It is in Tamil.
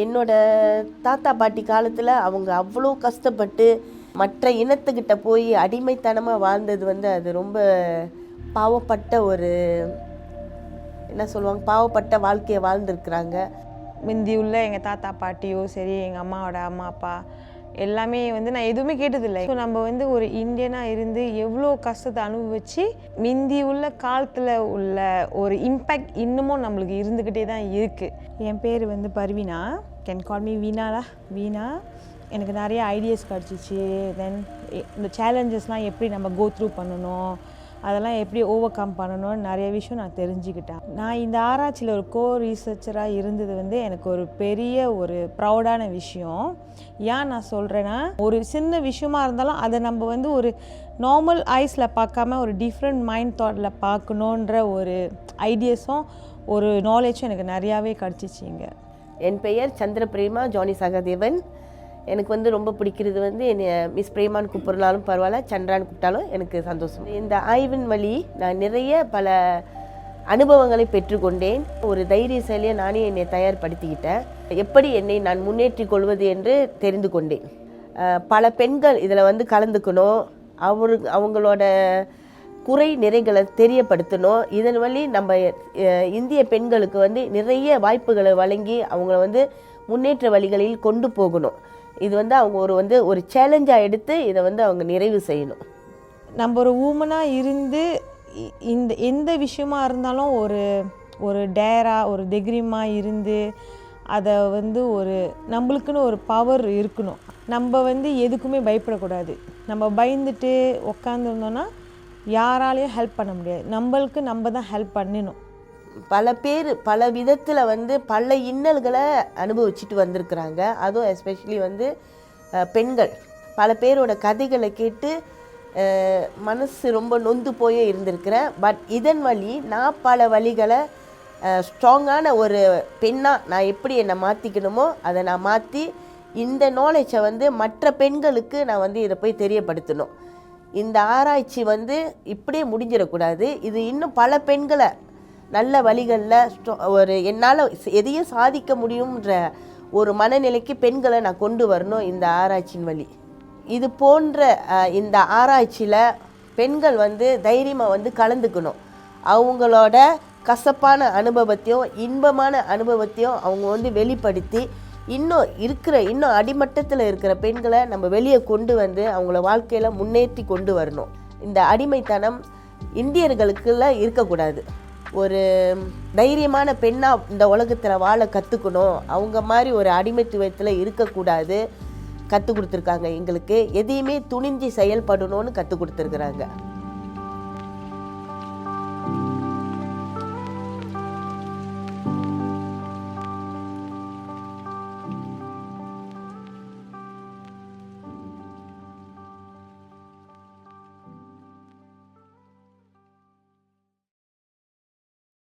என்னோட தாத்தா பாட்டி காலத்தில் அவங்க அவ்வளோ கஷ்டப்பட்டு மற்ற இனத்துக்கிட்ட போய் அடிமைத்தனமாக வாழ்ந்தது அது ரொம்ப பாவப்பட்ட ஒரு என்ன சொல்லுவாங்க, பாவப்பட்ட வாழ்க்கையை வாழ்ந்துருக்குறாங்க. முந்தி உள்ள எங்கள் தாத்தா பாட்டியோ சரி, எங்கள் அம்மாவோட அம்மா அப்பா எல்லாமே நான் எதுவுமே கேட்டதில்லை. ஸோ நம்ம ஒரு இந்தியனாக இருந்து எவ்வளோ கஷ்டத்தை அனுபவிச்சு முந்தி உள்ள காலத்தில் உள்ள ஒரு இம்பேக்ட் இன்னமும் நம்மளுக்கு இருந்துக்கிட்டே தான் இருக்குது. என் பேர் பர்வீனா, கேன் கால் மீ வீணாலா. வீணா எனக்கு நிறைய ஐடியாஸ் கிடச்சிச்சு. தென் இந்த சேலஞ்சஸ்லாம் எப்படி நம்ம கோ த்ரூ பண்ணணும், அதெல்லாம் எப்படி ஓவர் கம் பண்ணணும்னு நிறைய விஷயம் நான் தெரிஞ்சுக்கிட்டேன். நான் இந்த ஆராய்ச்சியில் ஒரு ரீசர்ச்சராக இருந்தது எனக்கு ஒரு பெரிய ஒரு ப்ரௌடான விஷயம். ஏன் நான் சொல்கிறேன்னா, ஒரு சின்ன விஷயமா இருந்தாலும் அதை நம்ம ஒரு நார்மல் ஐஸில் பார்க்காம ஒரு டிஃப்ரெண்ட் மைண்ட் தாட்டில் பார்க்கணுன்ற ஒரு ஐடியாஸும் ஒரு நாலேஜும் எனக்கு நிறையாவே கிடச்சிச்சிங்க. என் பெயர் சந்திர பிரேமா ஜானி சகாதேவன். எனக்கு ரொம்ப பிடிக்கிறது என்னை மிஸ் பிரேமான்னு கூப்பிட்றனாலும் பரவாயில்ல, சந்திரான்னு கூப்பிட்டாலும் எனக்கு சந்தோஷம். இந்த ஆய்வின் வழி நான் நிறைய பல அனுபவங்களை பெற்றுக்கொண்டேன். ஒரு தைரியசாலியை நானே என்னை தயார்படுத்திக்கிட்டேன். எப்படி என்னை நான் முன்னேற்றிக் கொள்வது என்று தெரிந்து கொண்டேன். பல பெண்கள் இதில் கலந்துக்கணும், அவங்களோட குறை நிறைகளை தெரியப்படுத்தணும். இதன் வழி நம்ம இந்திய பெண்களுக்கு நிறைய வாய்ப்புகளை வழங்கி அவங்கள முன்னேற்ற வழிகளில் கொண்டு போகணும். இது அவங்க ஒரு சேலஞ்சாக எடுத்து இதை அவங்க நிறைவு செய்யணும். நம்ம ஒரு ஊமனாக இருந்து இந்த எந்த விஷயமா இருந்தாலும் ஒரு டேராக ஒரு தைரியமாக இருந்து அதை ஒரு நம்மளுக்குன்னு ஒரு பவர் இருக்கணும். நம்ம எதுக்குமே பயப்படக்கூடாது. நம்ம பயந்துட்டு உக்காந்துருந்தோன்னா யாராலையும் ஹெல்ப் பண்ண முடியாது. நம்மளுக்கு நம்ம தான் ஹெல்ப் பண்ணணும். பல பேர் பல விதத்தில் பல இன்னல்களை அனுபவிச்சுட்டு வந்திருக்கிறாங்க. அதுவும் எஸ்பெஷலி பெண்கள் பல பேரோட கதைகளை கேட்டு மனசு ரொம்ப நொந்து போயே இருந்திருக்கிறேன். பட் இதன் வழி நான் பல வழிகளை ஸ்ட்ராங்கான ஒரு பெண்ணாக நான் எப்படி என்னை மாற்றிக்கணுமோ அதை நான் மாற்றி இந்த நாலேஜை மற்ற பெண்களுக்கு நான் இதை போய் தெரியப்படுத்தணும். இந்த ஆராய்ச்சி இப்படியே முடிஞ்சிடக்கூடாது. இது இன்னும் பல பெண்களை நல்ல வழிகளில் ஒரு என்னால் எதையும் சாதிக்க முடியுன்ற ஒரு மனநிலைக்கு பெண்களை நான் கொண்டு வரணும் இந்த ஆராய்ச்சியின் வழி. இது போன்ற இந்த ஆராய்ச்சியில் பெண்கள் தைரியமாக கலந்துக்கணும். அவங்களோட கசப்பான அனுபவத்தையும் இன்பமான அனுபவத்தையும் அவங்க வெளிப்படுத்தி இன்னும் அடிமட்டத்தில் இருக்கிற பெண்களை நம்ம வெளியே கொண்டு அவங்கள வாழ்க்கையில் முன்னேற்றி கொண்டு வரணும். இந்த அடிமைத்தனம் இந்தியர்களுக்குள்ள இருக்கக்கூடாது. ஒரு தைரியமான பெண்ணாக இந்த உலகத்தில் வாழ கற்றுக்கணும். அவங்க மாதிரி ஒரு அடிமைத்துவத்தில் இருக்கக்கூடாது. கற்றுக் கொடுத்துருக்காங்க எங்களுக்கு. எதையுமே துணிஞ்சு செயல்படணும்னு கற்றுக் கொடுத்துருக்குறாங்க.